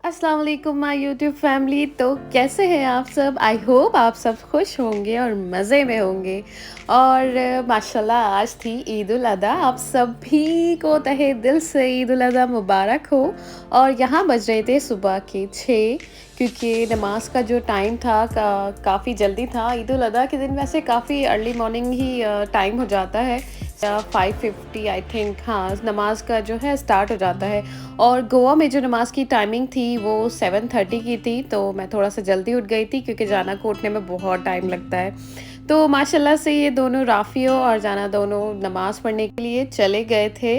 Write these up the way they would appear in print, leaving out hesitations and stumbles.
अस्सलाम वालेकुम my YouTube family. तो कैसे हैं आप सब? आई होप आप सब खुश होंगे और मज़े में होंगे। और माशाल्लाह आज थी ईद उल अज़हा। आप सभी को तहे दिल से ईद उल अज़हा मुबारक हो। और यहाँ बज रहे थे सुबह के 6, क्योंकि नमाज का जो टाइम था काफ़ी जल्दी था। ईद उल अज़हा के दिन वैसे काफ़ी अर्ली मॉर्निंग ही टाइम हो जाता है, 5:50 आई थिंक। हाँ, नमाज का जो है स्टार्ट हो जाता है। और गोवा में जो नमाज की टाइमिंग थी वो 7:30 की थी, तो मैं थोड़ा सा जल्दी उठ गई थी क्योंकि जाना को उठने में बहुत टाइम लगता है। तो माशाल्लाह से ये दोनों राफ़ियो और जाना दोनों नमाज़ पढ़ने के लिए चले गए थे।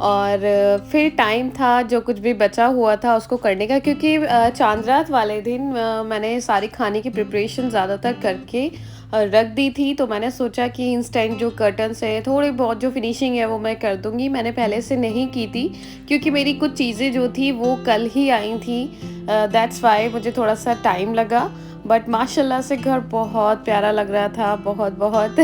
और फिर टाइम था जो कुछ भी बचा हुआ था उसको करने का, क्योंकि चांद रात वाले दिन मैंने सारी खाने की प्रिपरेशन ज़्यादातर करके रख दी थी। तो मैंने सोचा कि इंस्टेंट जो कर्टन्स है, थोड़ी बहुत जो फिनिशिंग है वो मैं कर दूँगी। मैंने पहले से नहीं की थी क्योंकि मेरी कुछ चीज़ें जो थी वो कल ही आई थी। दैट्स व्हाई मुझे थोड़ा-सा टाइम लगा। बट माशाल्लाह से घर बहुत प्यारा लग रहा था, बहुत-बहुत।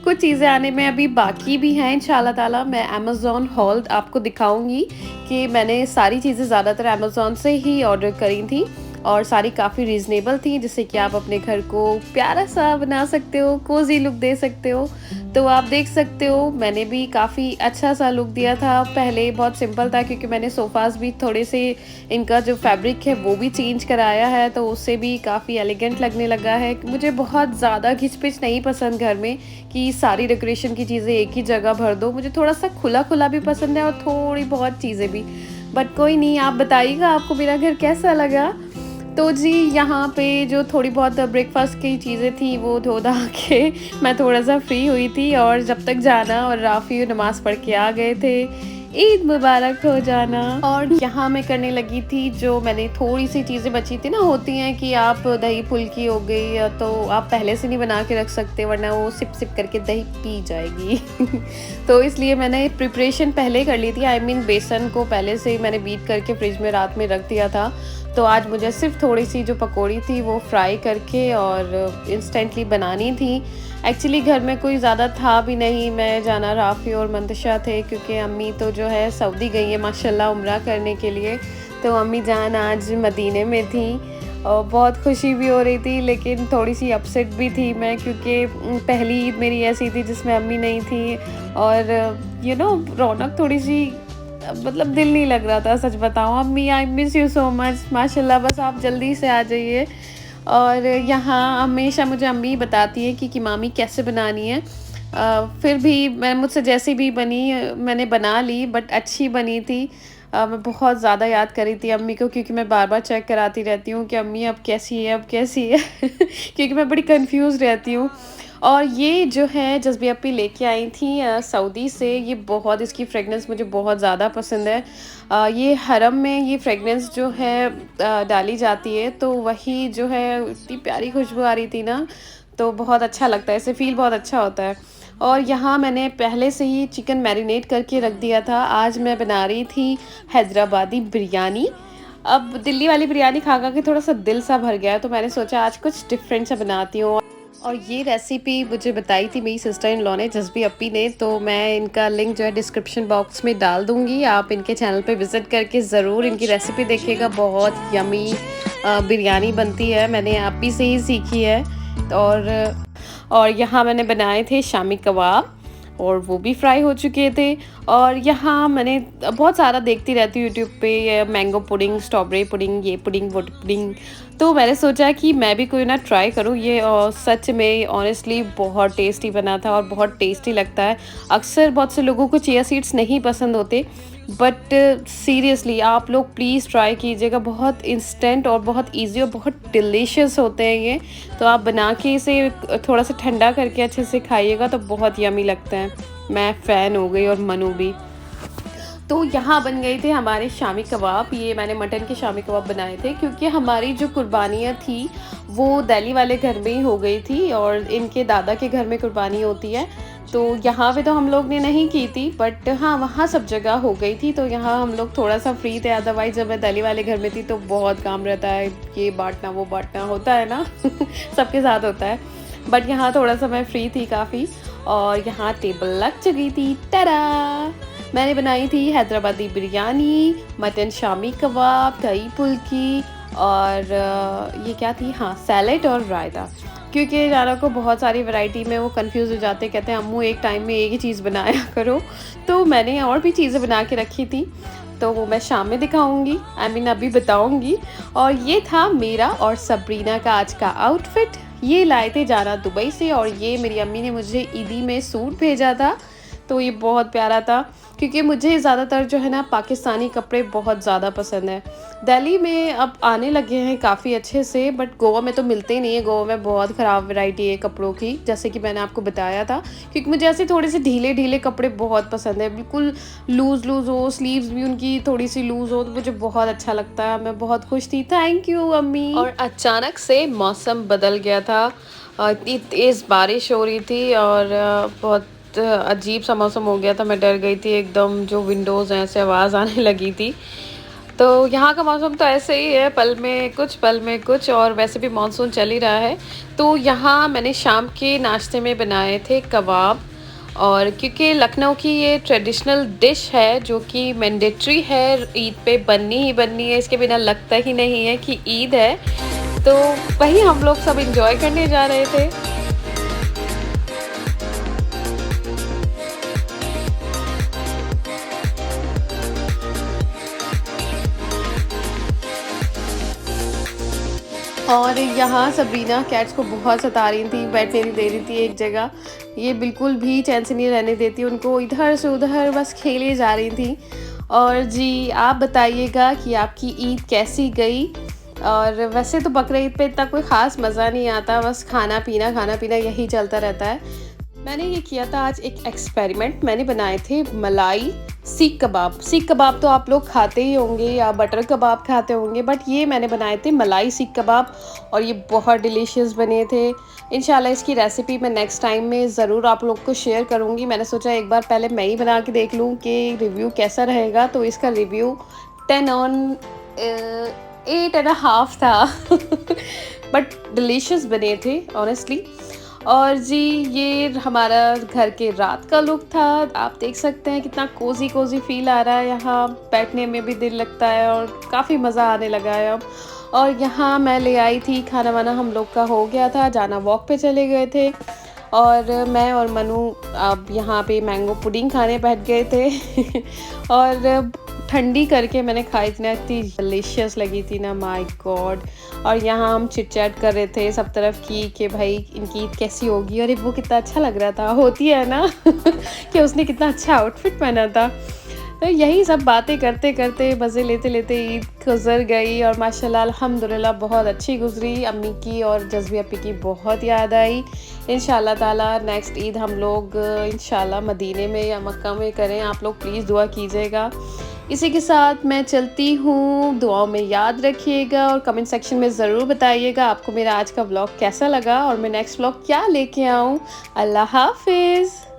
कुछ चीज़ें आने में अभी बाकी भी हैं, इंशाल्लाह ताला मैं अमेज़न हॉल आपको दिखाऊँगी कि मैंने सारी चीज़ें ज़्यादातर अमेज़न से ही ऑर्डर करी थी। और सारी काफ़ी रीज़नेबल थी, जिससे कि आप अपने घर को प्यारा-सा बना सकते हो, कोज़ी लुक दे सकते हो। तो आप देख सकते हो मैंने भी काफ़ी अच्छा-सा लुक दिया था। पहले बहुत सिंपल था क्योंकि मैंने सोफ़ाज़ भी थोड़े से, इनका जो फैब्रिक है वो भी चेंज कराया है, तो उससे भी काफ़ी एलिगेंट लगने लगा है। मुझे बहुत ज़्यादा घिच-पिच नहीं पसंद घर में कि सारी डेकोरेशन की चीज़ें एक ही जगह भर दो। मुझे थोड़ा-सा खुला-खुला भी पसंद है और थोड़ी बहुत चीज़ें भी। बट कोई नहीं, आप बताइएगा आपको मेरा घर कैसा लगा? तो जी, यहाँ पे जो थोड़ी बहुत ब्रेकफ़ास्ट की चीज़ें थी वो धो-धा के मैं थोड़ा-सा फ्री हुई थी। और जब तक जाना और राफ़ी नमाज़ पढ़ के आ गए थे, ईद मुबारक हो जाना। और यहाँ मैं करने लगी थी, जो मैंने थोड़ी-सी चीज़ें बची थी ना, होती हैं कि आप दही फुल्की हो गई या तो आप पहले से नहीं बना के रख सकते वरना वो सिप-सिप करके दही पी जाएगी। तो इसलिए मैंने प्रिपरेशन पहले कर ली थी। आई मीन बेसन को पहले से ही मैंने बीट करके फ्रिज में रात में रख दिया था। तो आज मुझे सिर्फ़ थोड़ी-सी जो पकौड़ी थी वो फ्राई करके और इंस्टेंटली बनानी थी। एक्चुअली घर में कोई ज़्यादा था भी नहीं, मैं, जाना, राफ़ी और मंतशा थे, क्योंकि अम्मी तो जो है सऊदी गई है माशाल्लाह उम्रा करने के लिए। तो अम्मी जान आज मदीने में थी और बहुत खुशी भी हो रही थी, लेकिन थोड़ी-सी अपसेट भी थी मैं, क्योंकि पहली ईद मेरी ऐसी थी जिसमें अम्मी नहीं थी। और रौनक थोड़ी-सी, मतलब दिल नहीं लग रहा था, सच बताऊँ। अम्मी, I miss you so much माशाल्लाह, बस आप जल्दी से आ जाइए। और यहाँ हमेशा मुझे अम्मी बताती है कि कीमामी कैसे बनानी है। फिर भी मैं, मुझसे जैसी भी बनी मैंने बना ली, बट अच्छी बनी थी। मैं बहुत ज़्यादा याद कर रही थी अम्मी को, क्योंकि मैं बार-बार चेक कराती रहती हूँ कि अम्मी अब कैसी है, अब कैसी है? क्योंकि मैं बड़ी कन्फ्यूज़ रहती हूँ। और ये जो है जज़्बी अपी लेके आई थी सऊदी से, ये बहुत, इसकी फ्रेगनेंस मुझे बहुत ज़्यादा पसंद है। ये हरम में ये फ्रेगनेंस जो है डाली जाती है, तो वही जो है इतनी प्यारी खुशबू आ रही थी ना, तो बहुत अच्छा लगता है, इससे फ़ील बहुत अच्छा होता है। और यहाँ मैंने पहले से ही चिकन मैरिनेट करके रख दिया था। आज मैं बना रही थी हैदराबादी बिरयानी। अब दिल्ली वाली बिरयानी खा-खा के थोड़ा-सा दिल सा भर गया है, तो मैंने सोचा आज कुछ डिफरेंट सा बनाती हूँ। और ये रेसिपी मुझे बताई थी मेरी सिस्टर इन लॉ ने, जज़्बी अपी ने, तो मैं इनका लिंक जो है डिस्क्रिप्शन बॉक्स में डाल दूँगी। आप इनके चैनल पे विज़िट करके ज़रूर इनकी रेसिपी देखिएगा, बहुत यम्मी बिरयानी बनती है, मैंने आप ही से ही सीखी है। और यहाँ मैंने बनाए थे शामी कबाब और वो भी फ्राई हो चुके थे। और यहाँ मैंने बहुत सारा देखती रहती हूँ यूट्यूब पे, ये मैंगो पुडिंग, स्ट्रॉबेरी पुडिंग, ये पुडिंग, वो पुडिंग। तो मैंने सोचा कि मैं भी कोई ना ट्राई करूँ ये, और सच में ऑनेस्टली बहुत टेस्टी बना था और बहुत टेस्टी लगता है। अक्सर बहुत से लोगों को चिया सीड्स नहीं पसंद होते, बट सीरियसली आप लोग प्लीज़ ट्राई कीजिएगा। बहुत इंस्टेंट और बहुत ईज़ी और बहुत डिलीशियस होते हैं ये। तो आप बना के इसे थोड़ा सा ठंडा करके अच्छे से खाइएगा तो बहुत यम्मी लगता है। मैं फ़ैन हो गई और मनु भी। तो यहाँ बन गए थे हमारे शामी कबाब। ये मैंने मटन के शामी कबाब बनाए थे, क्योंकि हमारी जो कुर्बानियाँ थी वो दिल्ली वाले घर में ही हो गई थी और इनके दादा के घर में कुर्बानी होती है। तो यहाँ पे तो हम लोग ने नहीं की थी, बट हाँ, वहाँ सब जगह हो गई थी। तो यहाँ हम लोग थोड़ा-सा फ्री थे, अदरवाइज़ जब मैं दिल्ली वाले घर में थी तो बहुत काम रहता है, ये बाँटना, वो बाँटना होता है ना। सबके साथ होता है। बट यहाँ थोड़ा-सा मैं फ्री थी काफ़ी। और यहाँ टेबल लग चुकी थी, टाडा! मैंने बनाई थी हैदराबादी बिरयानी, मटन शामी कबाब, दही फुल्की और ये क्या थी, हाँ, सैलेड और रायता। क्योंकि जारा को बहुत सारी वैरायटी में वो कंफ्यूज हो जाते, कहते हैं अम्मू एक टाइम में एक ही चीज़ बनाया करो। तो मैंने और भी चीज़ें बना के रखी थी, तो वो मैं शाम में दिखाऊंगी, आई मीन अभी बताऊंगी। और ये था मेरा और सबरीना का आज का आउटफिट। ये लाए थे जारा दुबई से, और ये मेरी अम्मी ने मुझे ईदी में सूट भेजा था, तो ये बहुत प्यारा था। क्योंकि मुझे ज़्यादातर जो है ना पाकिस्तानी कपड़े बहुत ज़्यादा पसंद है। दिल्ली में अब आने लगे हैं काफ़ी अच्छे से, बट गोवा में तो मिलते ही नहीं है। गोवा में बहुत ख़राब वैरायटी है कपड़ों की, जैसे कि मैंने आपको बताया था। क्योंकि मुझे ऐसे थोड़े से ढीले ढीले कपड़े बहुत पसंद है, बिल्कुल लूज़ लूज़ हो, स्लीव्स भी उनकी थोड़ी सी लूज़ हो, तो मुझे बहुत अच्छा लगता है। मैं बहुत खुश थी, थैंक यू अम्मी। और अचानक से मौसम बदल गया था, इतनी तेज़ बारिश हो रही थी और बहुत अजीब सा मौसम हो गया था। मैं डर गई थी एकदम, जो विंडोज़ हैं ऐसे आवाज़ आने लगी थी। तो यहाँ का मौसम तो ऐसे ही है, पल में कुछ पल में कुछ, और वैसे भी मानसून चल ही रहा है। तो यहाँ मैंने शाम के नाश्ते में बनाए थे कबाब, और क्योंकि लखनऊ की ये ट्रेडिशनल डिश है जो कि मैंडेटरी है, ईद पे बननी ही बननी है, इसके बिना लगता ही नहीं है कि ईद है। तो वही हम लोग सब इंजॉय करने जा रहे थे। और यहाँ सबरीना कैट्स को बहुत सता रही थी, बैठने नहीं दे रही थी एक जगह। ये बिल्कुल भी चैन से नहीं रहने देती उनको, इधर से उधर बस खेले जा रही थी। और जी आप बताइएगा कि आपकी ईद कैसी गई। और वैसे तो बकरीद पे इतना कोई ख़ास मज़ा नहीं आता, बस खाना पीना यही चलता रहता है। मैंने ये किया था आज एक एक्सपेरिमेंट, मैंने बनाए थे मलाई सीख कबाब। सीख कबाब तो आप लोग खाते ही होंगे या बटर कबाब खाते होंगे, बट ये मैंने बनाए थे मलाई सीख कबाब, और ये बहुत डिलीशियस बने थे। इंशाल्लाह इसकी रेसिपी मैं नेक्स्ट टाइम में ज़रूर आप लोग को शेयर करूँगी। मैंने सोचा एक बार पहले मैं ही बना के देख लूँ कि रिव्यू कैसा रहेगा, तो इसका रिव्यू 10 ऑन 8.5 था बट डिलीशियस बने थे ऑनेस्टली। और जी ये हमारा घर के रात का लुक था, आप देख सकते हैं कितना कोजी कोजी फील आ रहा है, यहाँ बैठने में भी दिल लगता है और काफ़ी मज़ा आने लगा है अब। और यहाँ मैं ले आई थी खाना वाना, हम लोग का हो गया था, जाना वॉक पे चले गए थे, और मैं और मनु अब यहाँ पे मैंगो पुडिंग खाने बैठ गए थे और ठंडी करके मैंने खाई थी ना, इतनी डिलीशियस लगी थी ना, माय गॉड। और यहाँ हम चिट चैट कर रहे थे सब तरफ की कि भाई इनकी ईद कैसी होगी, और वो कितना अच्छा लग रहा था, होती है ना कि उसने कितना अच्छा आउटफिट पहना था। तो यही सब बातें करते करते मज़े लेते लेते ईद गुजर गई, और माशाल्लाह अल्हम्दुलिल्लाह बहुत अच्छी गुजरी। अम्मी की और जज़्बी अपी की बहुत याद आई। इंशाल्लाह ताला नेक्स्ट ईद हम लोग इंशाल्लाह मदीने में या मक्का में करें, आप लोग प्लीज़ दुआ कीजिएगा। इसी के साथ मैं चलती हूँ, दुआओं में याद रखिएगा और कमेंट सेक्शन में ज़रूर बताइएगा आपको मेरा आज का व्लॉग कैसा लगा और मैं नेक्स्ट व्लॉग क्या लेके आऊँ। अल्लाह हाफिज़।